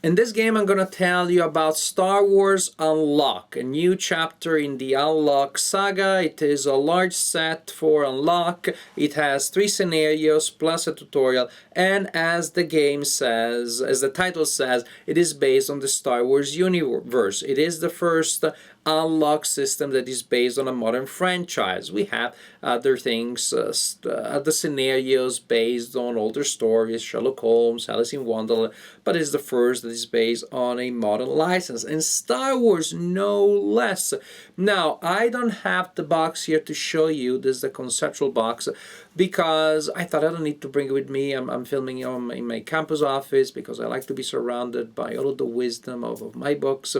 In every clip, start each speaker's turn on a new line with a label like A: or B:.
A: In this game, I'm going to tell you about Star Wars Unlock, a new chapter in the Unlock saga. It is a large set for Unlock. It has 3 scenarios plus a tutorial, and as the game says, as the title says, it is based on the Star Wars universe. It is the first Unlock system that is based on a modern franchise. We have other things, the scenarios based on older stories, Sherlock Holmes, Alice in Wonderland, but it's the first that is based on a modern license, and Star Wars no less. Now, I don't have the box here to show you. This is the conceptual box, because I thought I don't need to bring it with me. I'm filming in my campus office because I like to be surrounded by all of the wisdom of my books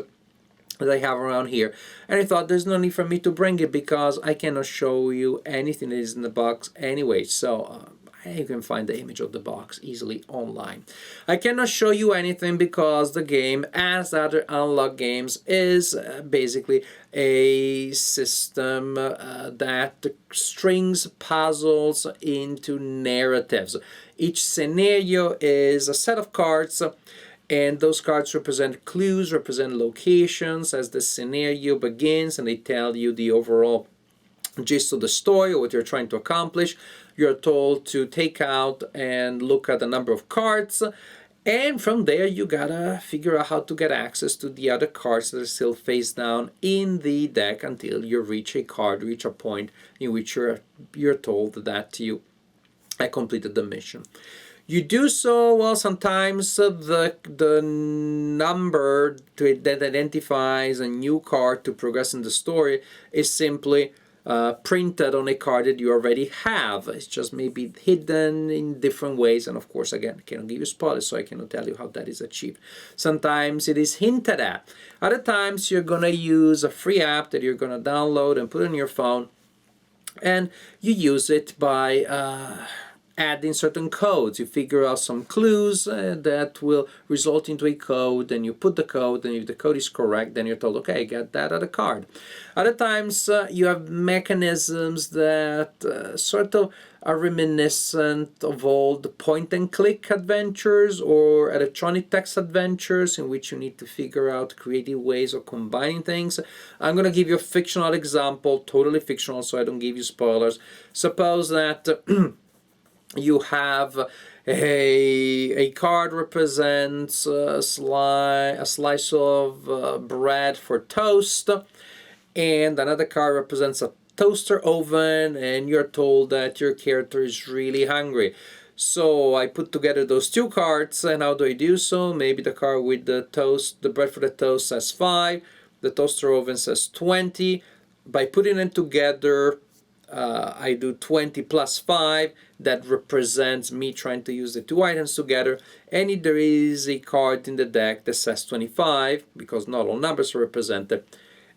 A: that I have around here, and I thought there's no need for me to bring it because I cannot show you anything that is in the box anyway. So you can find the image of the box easily online. I cannot show you anything because the game, as other Unlock games, is basically a system that strings puzzles into narratives. Each scenario is a set of cards, and those cards represent clues, represent locations as the scenario begins, and they tell you the overall gist of the story, or what you're trying to accomplish. You're told to take out and look at a number of cards, and from there you gotta figure out how to get access to the other cards that are still face down in the deck until you reach a point in which you're told that you completed the mission. You do so, well, sometimes the number that identifies a new card to progress in the story is simply printed on a card that you already have. It's just maybe hidden in different ways, and of course, again, I cannot give you spoilers, so I cannot tell you how that is achieved. Sometimes it is hinted at. Other times you're gonna use a free app that you're gonna download and put on your phone, and you use it by adding certain codes. You figure out some clues that will result into a code, and you put the code, and if the code is correct, then you're told, okay, get that other card. Other times you have mechanisms that sort of are reminiscent of old point-and-click adventures or electronic text adventures in which you need to figure out creative ways of combining things. I'm going to give you a fictional example, totally fictional, so I don't give you spoilers. Suppose that you have a card represents a slice of bread for toast, and another card represents a toaster oven, and you're told that your character is really hungry. So I put together those two cards, and how do I do so? Maybe the card with the bread for the toast says 5, the toaster oven says 20. By putting them together, I do 20 plus 5. That represents me trying to use the two items together. And if there is a card in the deck that says 25, because not all numbers are represented,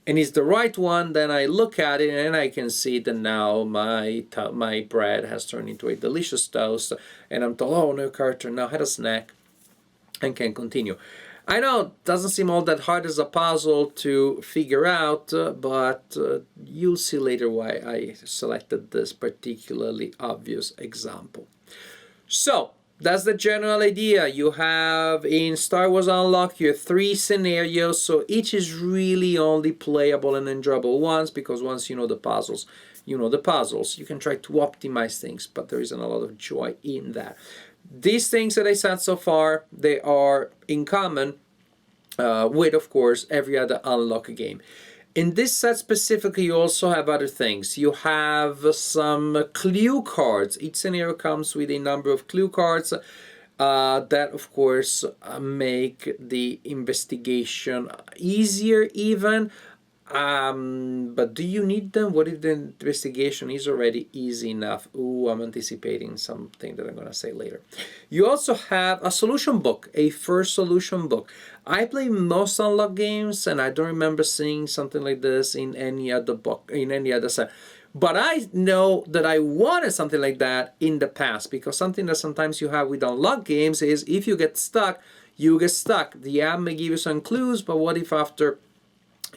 A: and it's the right one, then I look at it and I can see that now my bread has turned into a delicious toast, and I'm told, oh, no character now had a snack and can continue. I know it doesn't seem all that hard as a puzzle to figure out, but you'll see later why I selected this particularly obvious example. So, that's the general idea. You have in Star Wars Unlock your 3 scenarios, so each is really only playable and enjoyable once, because once you know the puzzles, you know the puzzles. You can try to optimize things, but there isn't a lot of joy in that. These things that I said so far, they are in common with, of course, every other Unlock game. In this set specifically, you also have other things. You have some clue cards. Each scenario comes with a number of clue cards that, of course, make the investigation easier even. But do you need them? What if the investigation is already easy enough? Ooh, I'm anticipating something that I'm going to say later. You also have a solution book, a first solution book. I play most Unlock games, and I don't remember seeing something like this in any other book, in any other set. But I know that I wanted something like that in the past, because something that sometimes you have with Unlock games is if you get stuck, you get stuck. The app may give you some clues, but what if after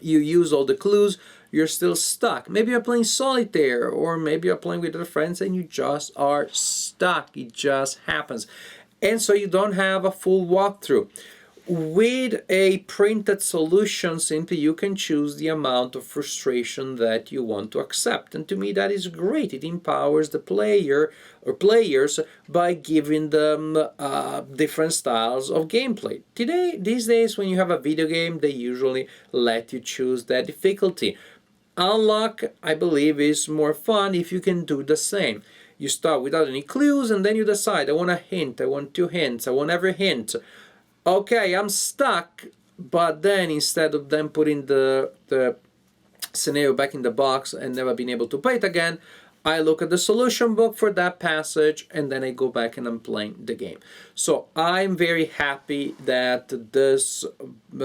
A: you use all the clues, you're still stuck? Maybe you're playing solitaire, or maybe you're playing with other friends and you just are stuck. It just happens. And so you don't have a full walkthrough. With a printed solution, simply you can choose the amount of frustration that you want to accept. And to me, that is great. It empowers the player or players by giving them different styles of gameplay. These days, when you have a video game, they usually let you choose that difficulty. Unlock, I believe, is more fun if you can do the same. You start without any clues, and then you decide, I want a hint, I want 2 hints, I want every hint. Okay, I'm stuck, but then instead of them putting the scenario back in the box and never being able to play it again, I look at the solution book for that passage, and then I go back and I'm playing the game. So I'm very happy that this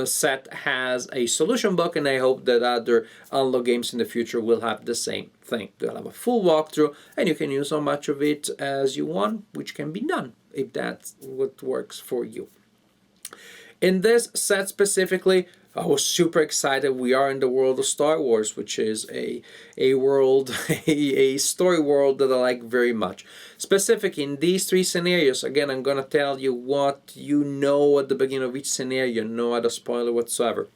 A: set has a solution book, and I hope that other Unlock games in the future will have the same thing. They'll have a full walkthrough, and you can use as much of it as you want, which can be done if that's what works for you. In this set specifically, I was super excited. We are in the world of Star Wars, which is a world, a story world that I like very much. Specific in these 3 scenarios, again, I'm going to tell you what you know at the beginning of each scenario, no other spoiler whatsoever.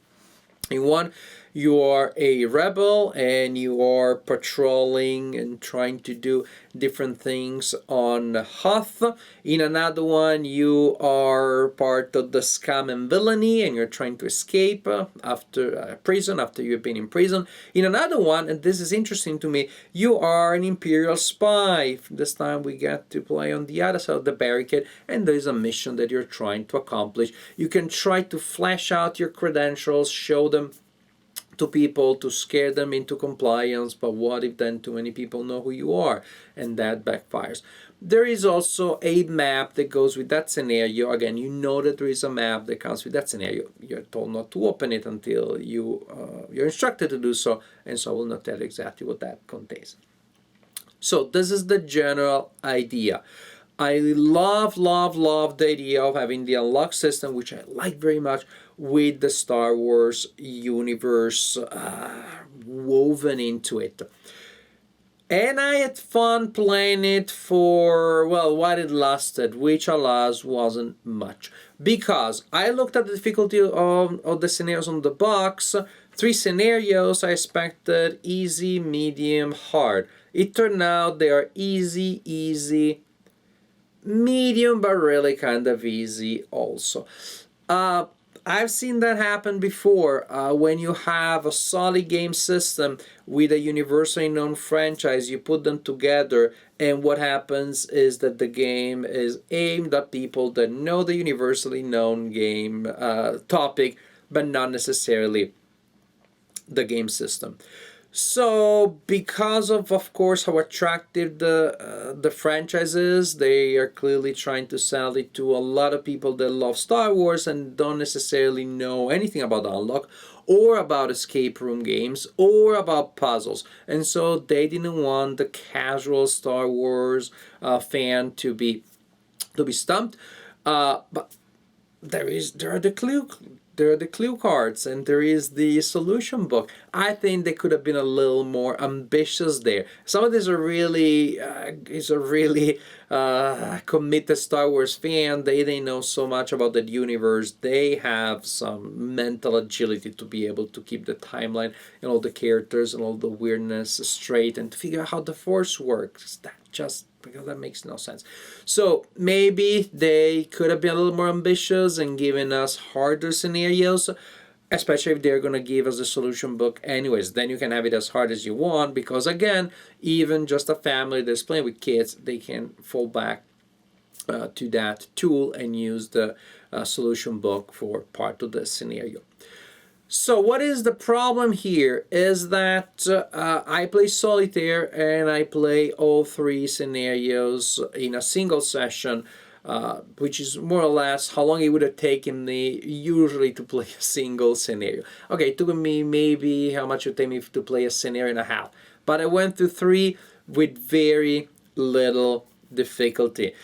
A: In one, you are a rebel and you are patrolling and trying to do different things on Hoth. In another one, you are part of the scum and villainy and you're trying to escape after prison, after you've been in prison. In another one, and this is interesting to me, you are an Imperial spy. This time we get to play on the other side of the barricade, and there's a mission that you're trying to accomplish. You can try to flesh out your credentials, show them to people to scare them into compliance, but what if then too many people know who you are, and that backfires. There is also a map that goes with that scenario. Again, you know that there is a map that comes with that scenario. You're told not to open it until you're instructed to do so, and so I will not tell you exactly what that contains. So this is the general idea. I love the idea of having the unlock system, which I like very much, with the Star Wars universe woven into it. And I had fun playing it for, well, what it lasted, which alas wasn't much. Because I looked at the difficulty of the scenarios on the box. 3 scenarios I expected easy, medium, hard. It turned out they are easy, medium, but really kind of easy also. I've seen that happen before when you have a solid game system with a universally known franchise. You put them together, and what happens is that the game is aimed at people that know the universally known game topic, but not necessarily the game system. So, because of course, how attractive the franchise is, they are clearly trying to sell it to a lot of people that love Star Wars and don't necessarily know anything about Unlock or about escape room games or about puzzles. And so they didn't want the casual Star Wars fan to be stumped. But there are the clue cards, and there is the solution book. I think they could have been a little more ambitious there. Some of these are really committed Star Wars fan. They know so much about the universe. They have some mental agility to be able to keep the timeline and all the characters and all the weirdness straight and to figure out how the Force works. Because that makes no sense. So maybe they could have been a little more ambitious and given us harder scenarios, especially if they're going to give us a solution book anyways. Then you can have it as hard as you want, because again, even just a family that's playing with kids, they can fall back to that tool and use the solution book for part of the scenario. So what is the problem here is that I play solitaire and I play all 3 scenarios in a single session, which is more or less how long it would have taken me usually to play a single scenario. Okay, it took me maybe how much it would take me to play a scenario and a half. But I went through 3 with very little difficulty.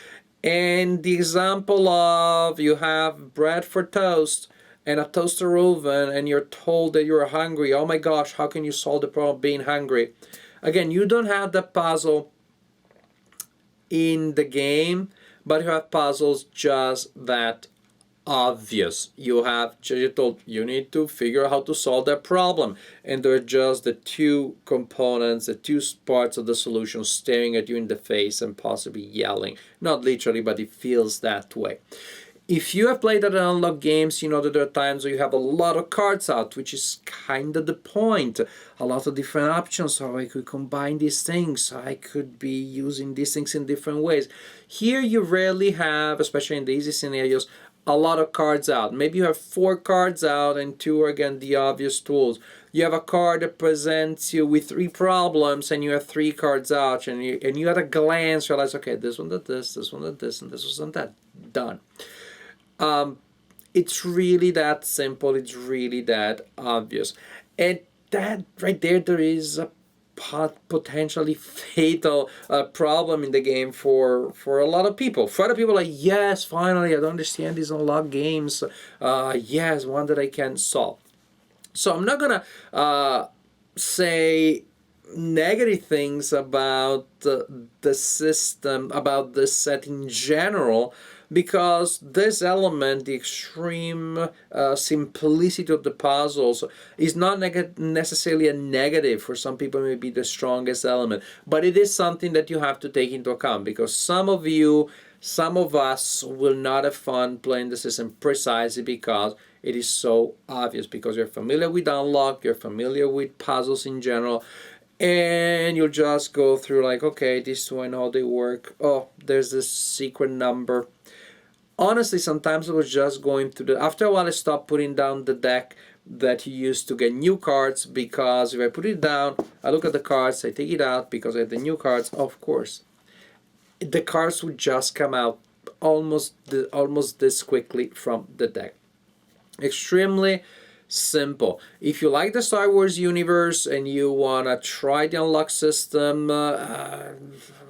A: And the example of you have bread for toast and a toaster oven, and you're told that you're hungry. Oh my gosh, how can you solve the problem of being hungry? Again, you don't have the puzzle in the game, but you have puzzles just that obvious. You have just told you need to figure out how to solve that problem, and they're just the two components, the two parts of the solution staring at you in the face and possibly yelling. Not literally, but it feels that way. If you have played other Unlock games, you know that there are times where you have a lot of cards out, which is kind of the point. A lot of different options, how I could combine these things, I could be using these things in different ways. Here you rarely have, especially in the easy scenarios, a lot of cards out. Maybe you have 4 cards out and 2 are again the obvious tools. You have a card that presents you with 3 problems and you have 3 cards out, and you at a glance realize, okay, this one did this one did this, and this one that. Done. It's really that simple. It's really that obvious. And that right there is a potentially fatal problem in the game for a lot of people. For other people, like, yes, finally, I don't understand these Unlock games. Yes, one that I can solve. So I'm not gonna say negative things about the system, about the set in general, because this element, the extreme simplicity of the puzzles, is not necessarily a negative. For some people, it may be the strongest element, but it is something that you have to take into account, because some of us will not have fun playing the system precisely because it is so obvious, because you're familiar with Unlock, you're familiar with puzzles in general, and you'll just go through like, okay, these two, I know how they work. Oh, there's this secret number. Honestly, sometimes I was just going through after a while I stopped putting down the deck that you used to get new cards, because if I put it down, I look at the cards, I take it out because I have the new cards, of course. The cards would just come out almost this quickly from the deck. Extremely simple. If you like the Star Wars universe and you want to try the Unlock system,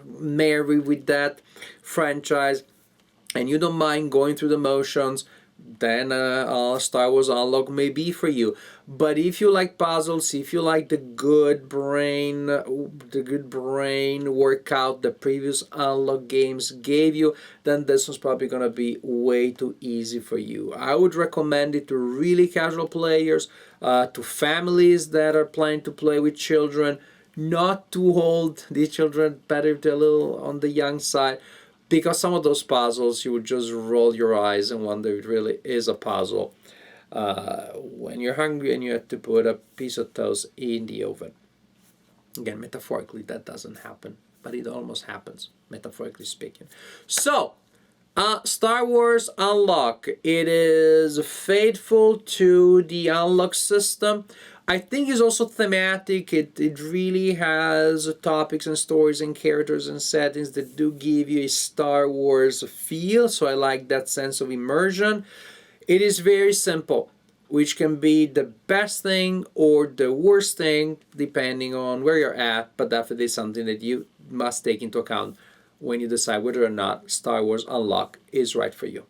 A: marry with that franchise, and you don't mind going through the motions, then Star Wars Unlock may be for you. But if you like puzzles, if you like the good brain workout the previous Unlock games gave you, then this one's probably going to be way too easy for you. I would recommend it to really casual players, to families that are planning to play with children, not too old. These children better if they're a little on the young side, because some of those puzzles you would just roll your eyes and wonder if it really is a puzzle when you're hungry and you have to put a piece of toast in the oven. Again, metaphorically, that doesn't happen, but it almost happens, metaphorically speaking. So, Star Wars Unlock. It is faithful to the Unlock system. I think it's also thematic. It really has topics and stories and characters and settings that do give you a Star Wars feel, so I like that sense of immersion. It is very simple, which can be the best thing or the worst thing depending on where you're at, but definitely something that you must take into account when you decide whether or not Star Wars Unlock is right for you.